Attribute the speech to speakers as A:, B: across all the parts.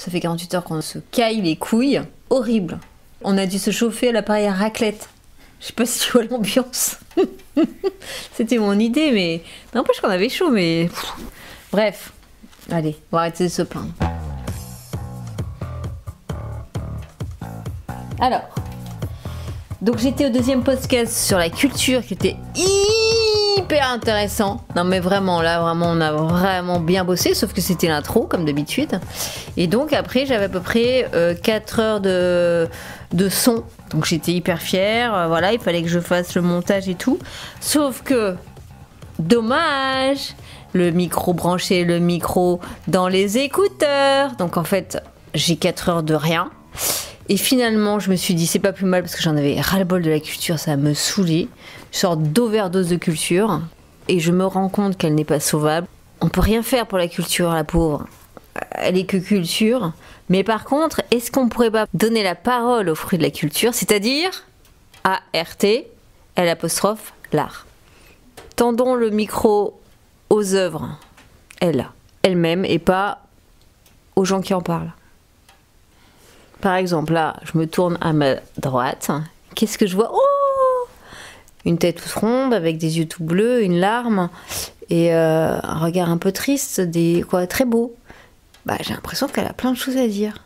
A: Ça fait 48 heures qu'on se caille les couilles. Horrible. On a dû se chauffer à l'appareil à raclette. Je sais pas si tu vois l'ambiance. C'était mon idée, mais n'empêche qu'on avait chaud, mais... Bref. Allez, on va arrêter de se plaindre. Alors, donc j'étais au deuxième podcast sur la culture qui était hyper intéressant. Non mais vraiment, là vraiment on a vraiment bien bossé, sauf que c'était l'intro comme d'habitude. Et donc après j'avais à peu près 4 heures de son. Donc j'étais hyper fière, voilà, il fallait que je fasse le montage et tout. Sauf que, dommage, le micro branché, le micro dans les écouteurs. Donc en fait j'ai 4 heures de rien. Et finalement, je me suis dit, c'est pas plus mal parce que j'en avais ras-le-bol de la culture, ça me saoulait. Une sorte d'overdose de culture. Et je me rends compte qu'elle n'est pas sauvable. On peut rien faire pour la culture, la pauvre. Elle est que culture. Mais par contre, est-ce qu'on pourrait pas donner la parole aux fruits de la culture, c'est-à-dire A-R-T, L', l'art. Tendons le micro aux œuvres, elles-mêmes, et pas aux gens qui en parlent. Par exemple, là, je me tourne à ma droite. Qu'est-ce que je vois? Oh! Une tête toute ronde, avec des yeux tout bleus, une larme, et un regard un peu triste, très beau. Bah, j'ai l'impression qu'elle a plein de choses à dire.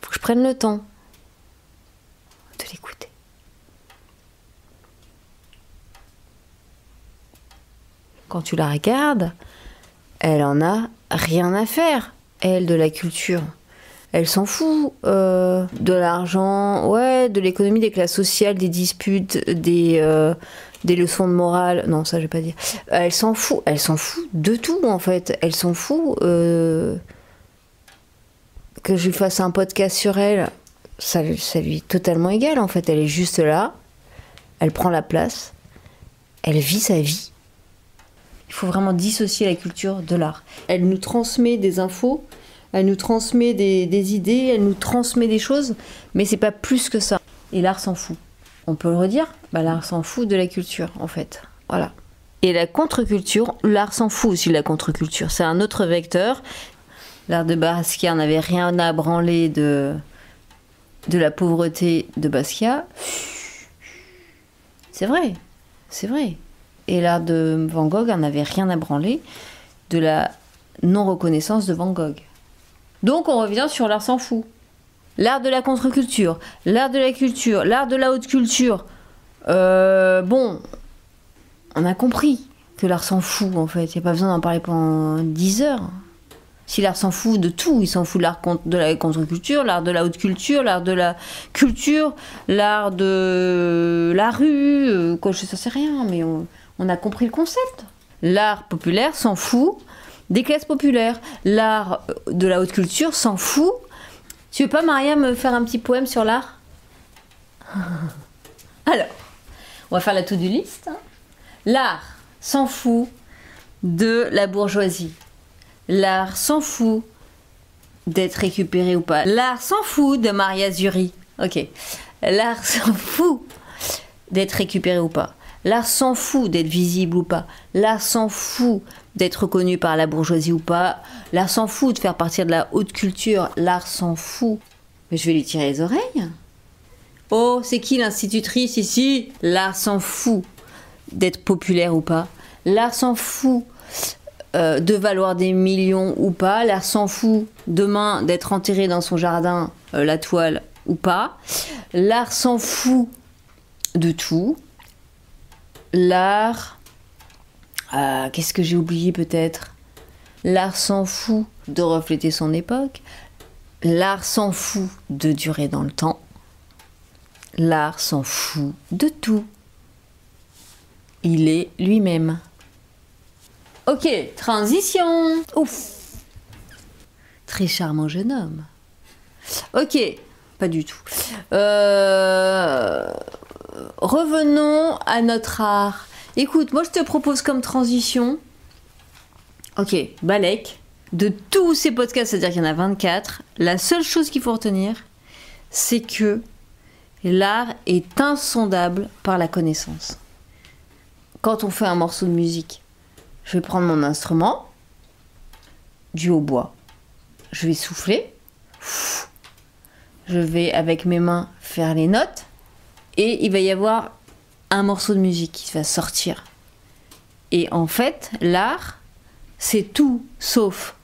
A: Faut que je prenne le temps de l'écouter. Quand tu la regardes, elle en a rien à faire, elle, de la culture. Elle s'en fout de l'argent, ouais, de l'économie, des classes sociales, des disputes, des leçons de morale. Non, ça je vais pas dire. Elle s'en fout de tout en fait. Elle s'en fout que je lui fasse un podcast sur elle. Ça lui est totalement égal en fait. Elle est juste là, elle prend la place, elle vit sa vie. Il faut vraiment dissocier la culture de l'art. Elle nous transmet des infos. Elle nous transmet des idées, elle nous transmet des choses, mais c'est pas plus que ça. Et l'art s'en fout. On peut le redire, l'art s'en fout de la culture, en fait. Voilà. Et la contre-culture, l'art s'en fout aussi de la contre-culture. C'est un autre vecteur. L'art de Basquiat n'avait rien à branler de la pauvreté de Basquiat. C'est vrai, c'est vrai. Et l'art de Van Gogh n'avait rien à branler de la non-reconnaissance de Van Gogh. Donc on revient sur l'art s'en fout. L'art de la contre-culture, l'art de la culture, l'art de la haute culture. Bon, on a compris que l'art s'en fout en fait. Il n'y a pas besoin d'en parler pendant 10 heures. Si l'art s'en fout de tout, il s'en fout de la contre-culture, l'art de la haute culture, l'art de la culture, l'art de la rue, quoi, je sais rien, mais on a compris le concept. L'art populaire s'en fout des classes populaires. L'art de la haute culture s'en fout. Tu veux pas, Maria, me faire un petit poème sur l'art? Alors, on va faire la to-do list. L'art s'en fout de la bourgeoisie. L'art s'en fout d'être récupéré ou pas. L'art s'en fout de Maria Zuri. Ok. L'art s'en fout d'être récupéré ou pas. L'art s'en fout d'être visible ou pas. L'art s'en fout d'être reconnu par la bourgeoisie ou pas. L'art s'en fout de faire partir de la haute culture. L'art s'en fout. Mais je vais lui tirer les oreilles. Oh, c'est qui l'institutrice ici? L'art s'en fout d'être populaire ou pas. L'art s'en fout de valoir des millions ou pas. L'art s'en fout demain d'être enterré dans son jardin, la toile ou pas. L'art s'en fout de tout. L'art... qu'est-ce que j'ai oublié peut-être? L'art s'en fout de refléter son époque. L'art s'en fout de durer dans le temps. L'art s'en fout de tout. Il est lui-même. Ok, transition. Ouf. Très charmant jeune homme. Ok, pas du tout. Revenons à notre art. Écoute, moi je te propose comme transition, ok, Balek, de tous ces podcasts, c'est-à-dire qu'il y en a 24, la seule chose qu'il faut retenir, c'est que l'art est insondable par la connaissance. Quand on fait un morceau de musique, je vais prendre mon instrument, du hautbois, je vais souffler, je vais avec mes mains faire les notes, et il va y avoir un morceau de musique qui va sortir. Et en fait, l'art, c'est tout sauf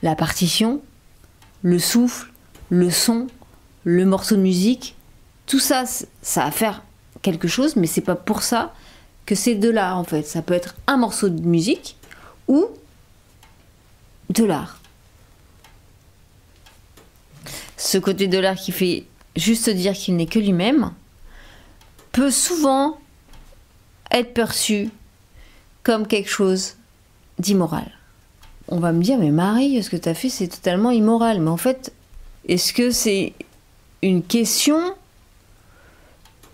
A: la partition, le souffle, le son, le morceau de musique. Tout ça, ça va faire quelque chose, mais c'est pas pour ça que c'est de l'art en fait. Ça peut être un morceau de musique ou de l'art. Ce côté de l'art qui fait juste dire qu'il n'est que lui-même peut souvent être perçu comme quelque chose d'immoral. On va me dire, mais Marie, ce que tu as fait, c'est totalement immoral. Mais en fait, est-ce que c'est une question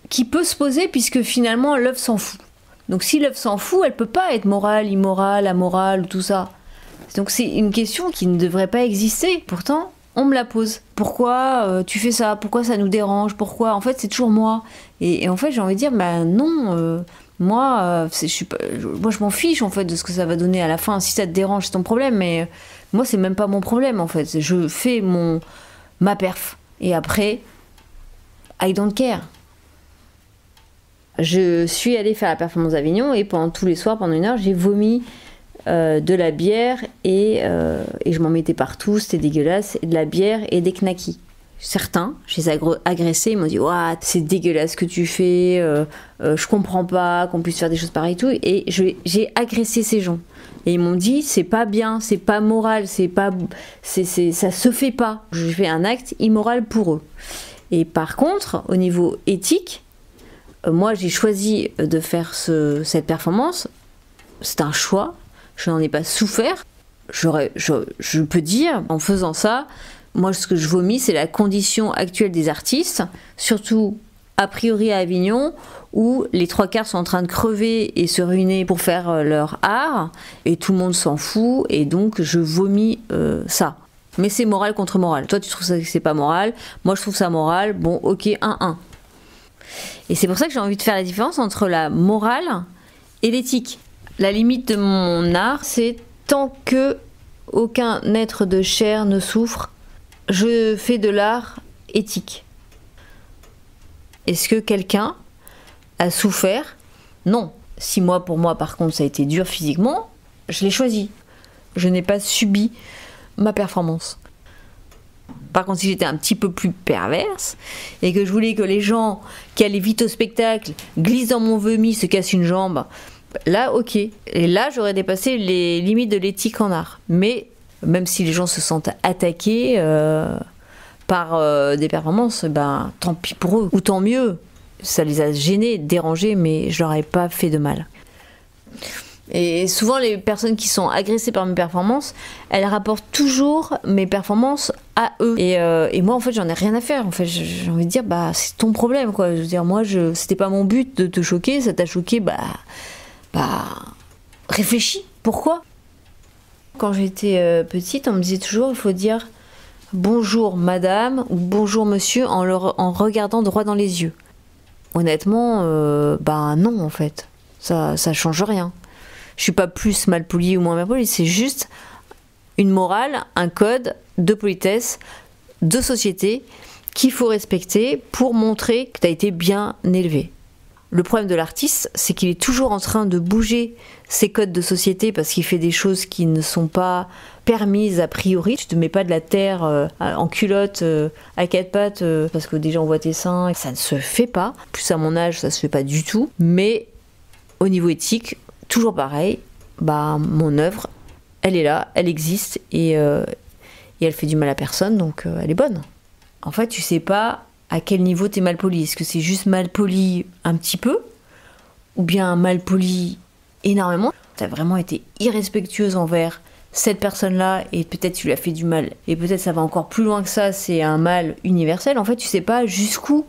A: qui peut se poser, puisque finalement, l'œuvre s'en fout. Donc si l'œuvre s'en fout, elle peut pas être morale, immorale, amorale, tout ça. Donc c'est une question qui ne devrait pas exister. Pourtant, on me la pose. Pourquoi tu fais ça? Pourquoi ça nous dérange? Pourquoi? En fait, c'est toujours moi. Et en fait, j'ai envie de dire, bah non, moi, je m'en fiche en fait de ce que ça va donner à la fin. Si ça te dérange, c'est ton problème. Mais moi, c'est même pas mon problème en fait. Je fais ma perf. Et après, I don't care. Je suis allée faire la performance d'Avignon et pendant tous les soirs, pendant 1 heure, j'ai vomi de la bière et je m'en mettais partout, c'était dégueulasse, et de la bière et des knackis. Certains, je les ai agressés, ils m'ont dit ouah, c'est dégueulasse ce que tu fais, je comprends pas qu'on puisse faire des choses pareilles et tout, et j'ai agressé ces gens. Et ils m'ont dit c'est pas bien, c'est pas moral, ça se fait pas. J'ai fait un acte immoral pour eux. Et par contre, au niveau éthique, moi j'ai choisi de faire cette performance, c'est un choix. Je n'en ai pas souffert. Je peux dire, en faisant ça, moi ce que je vomis, c'est la condition actuelle des artistes, surtout a priori à Avignon, où les 3/4 sont en train de crever et se ruiner pour faire leur art, et tout le monde s'en fout, et donc je vomis ça. Mais c'est moral contre moral. Toi tu trouves ça que c'est pas moral, moi je trouve ça moral, bon ok, 1-1. Et c'est pour ça que j'ai envie de faire la différence entre la morale et l'éthique. La limite de mon art, c'est tant que aucun être de chair ne souffre, je fais de l'art éthique. Est-ce que quelqu'un a souffert? Non. Si pour moi, par contre, ça a été dur physiquement, je l'ai choisi. Je n'ai pas subi ma performance. Par contre, si j'étais un petit peu plus perverse et que je voulais que les gens qui allaient vite au spectacle glissent dans mon vomi, se cassent une jambe, là, ok. Et là, j'aurais dépassé les limites de l'éthique en art. Mais même si les gens se sentent attaqués par des performances, ben tant pis pour eux. Ou tant mieux. Ça les a gênés, dérangés, mais je leur ai pas fait de mal. Et souvent, les personnes qui sont agressées par mes performances, elles rapportent toujours mes performances à eux. Et moi, en fait, j'en ai rien à faire. En fait, j'ai envie de dire, bah, c'est ton problème, quoi. Je veux dire, moi, c'était pas mon but de te choquer. Ça t'a choqué, bah, réfléchis. Pourquoi? Quand j'étais petite, on me disait toujours, il faut dire bonjour madame ou bonjour monsieur en regardant droit dans les yeux. Honnêtement, bah non, en fait. Ça change rien. Je suis pas plus mal polie ou moins mal polie, c'est juste une morale, un code de politesse, de société qu'il faut respecter pour montrer que tu as été bien élevé. Le problème de l'artiste, c'est qu'il est toujours en train de bouger ses codes de société parce qu'il fait des choses qui ne sont pas permises a priori. Tu te mets pas de la terre en culotte à 4 pattes parce que déjà on voit tes seins. Ça ne se fait pas. Plus à mon âge, ça se fait pas du tout. Mais au niveau éthique, toujours pareil, bah, mon œuvre, elle est là, elle existe et elle fait du mal à personne, donc elle est bonne. En fait, tu sais pas à quel niveau t'es mal poli. Est-ce que c'est juste mal poli un petit peu ou bien mal poli énormément? T'as vraiment été irrespectueuse envers cette personne-là et peut-être tu lui as fait du mal. Et peut-être ça va encore plus loin que ça, c'est un mal universel. En fait, tu sais pas jusqu'où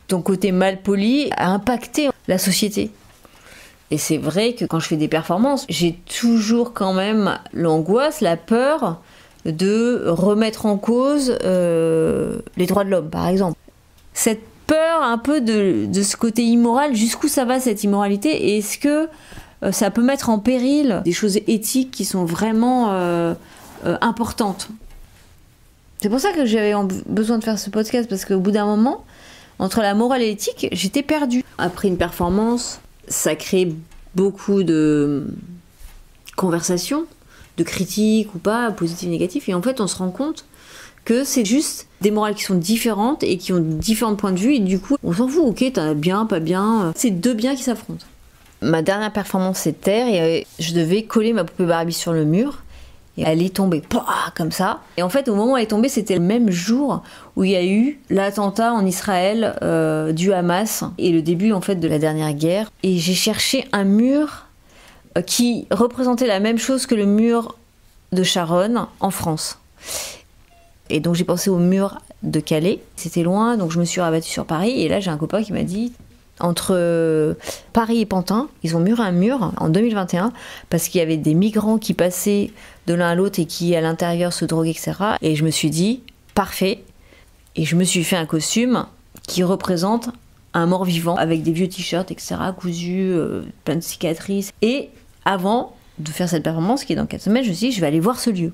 A: ton côté mal poli a impacté la société. Et c'est vrai que quand je fais des performances, j'ai toujours quand même l'angoisse, la peur de remettre en cause les droits de l'homme, par exemple. Cette peur un peu de ce côté immoral, jusqu'où ça va cette immoralité, et est-ce que ça peut mettre en péril des choses éthiques qui sont vraiment importante. C'est pour ça que j'avais besoin de faire ce podcast, parce qu'au bout d'un moment, entre la morale et l'éthique, j'étais perdue. Après une performance, ça crée beaucoup de conversations, de critiques ou pas, positives, négatives, et en fait on se rend compte que c'est juste des morales qui sont différentes et qui ont différents points de vue, et du coup on s'en fout, ok, t'as bien, pas bien, c'est deux biens qui s'affrontent. Ma dernière performance c'est Terre, et je devais coller ma poupée Barbie sur le mur, et elle est tombée, comme ça. Et en fait, au moment où elle est tombée, c'était le même jour où il y a eu l'attentat en Israël du Hamas et le début en fait de la dernière guerre. Et j'ai cherché un mur qui représentait la même chose que le mur de Charonne en France. Et donc j'ai pensé au mur de Calais. C'était loin, donc je me suis rabattue sur Paris. Et là, j'ai un copain qui m'a dit... Entre Paris et Pantin, ils ont muré un mur en 2021 parce qu'il y avait des migrants qui passaient de l'un à l'autre et qui à l'intérieur se droguaient, etc. Et je me suis dit, parfait. Et je me suis fait un costume qui représente un mort-vivant avec des vieux t-shirts, etc., cousus, plein de cicatrices. Et avant de faire cette performance, qui est dans 4 semaines, je me suis dit, je vais aller voir ce lieu.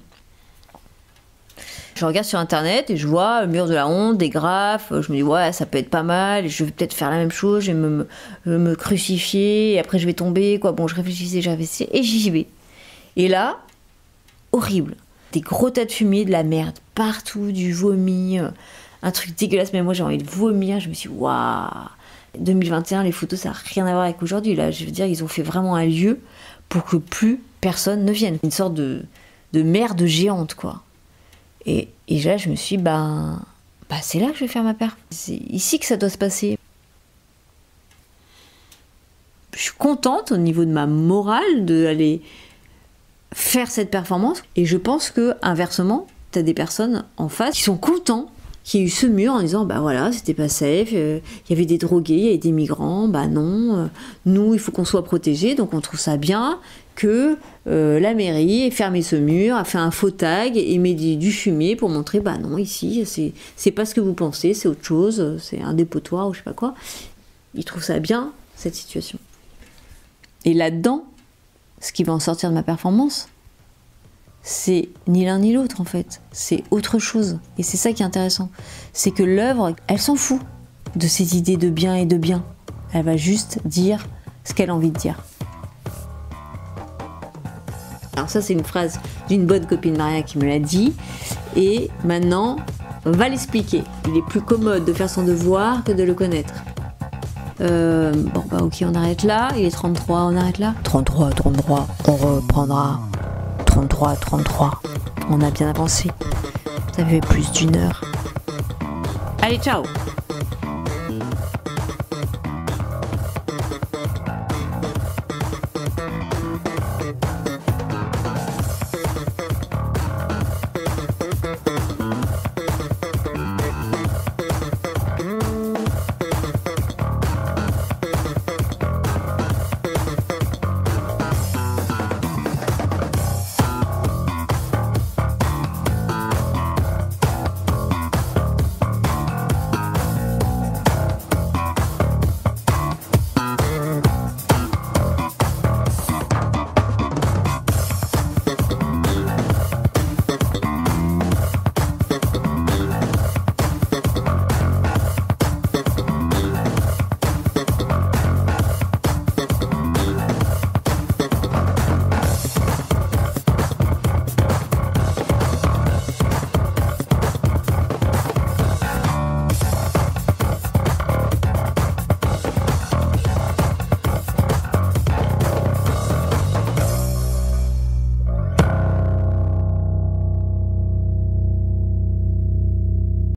A: Je regarde sur internet et je vois le mur de la honte, des graphes, je me dis ouais ça peut être pas mal, je vais peut-être faire la même chose, je vais me crucifier et après je vais tomber, quoi. Bon je réfléchissais et j'y vais. Et là, horrible, des gros tas de fumier, de la merde, partout, du vomi, un truc dégueulasse, mais moi j'ai envie de vomir, je me suis dit waouh, 2021 les photos ça n'a rien à voir avec aujourd'hui, là je veux dire ils ont fait vraiment un lieu pour que plus personne ne vienne, une sorte de merde géante quoi. Et là, je me suis dit, c'est là que je vais faire ma perf. C'est ici que ça doit se passer. Je suis contente au niveau de ma morale d'aller faire cette performance. Et je pense que inversement, tu as des personnes en face qui sont contents qu'il y ait eu ce mur en disant, voilà, c'était pas safe, il y avait des drogués, il y avait des migrants, non, nous, il faut qu'on soit protégés, donc on trouve ça bien que la mairie ait fermé ce mur, a fait un faux tag et met du fumier pour montrer, non, ici, c'est pas ce que vous pensez, c'est autre chose, c'est un dépotoir ou je sais pas quoi. Ils trouvent ça bien, cette situation. Et là-dedans, ce qui va en sortir de ma performance, c'est ni l'un ni l'autre en fait, c'est autre chose. Et c'est ça qui est intéressant, c'est que l'œuvre, elle s'en fout de ses idées de bien et de bien. Elle va juste dire ce qu'elle a envie de dire. Alors ça c'est une phrase d'une bonne copine Maria qui me l'a dit, et maintenant va l'expliquer. Il est plus commode de faire son devoir que de le connaître. Ok, on arrête là, il est 33, on arrête là. 33, on reprendra. 33, on a bien avancé. Ça fait plus d'1 heure. Allez, ciao!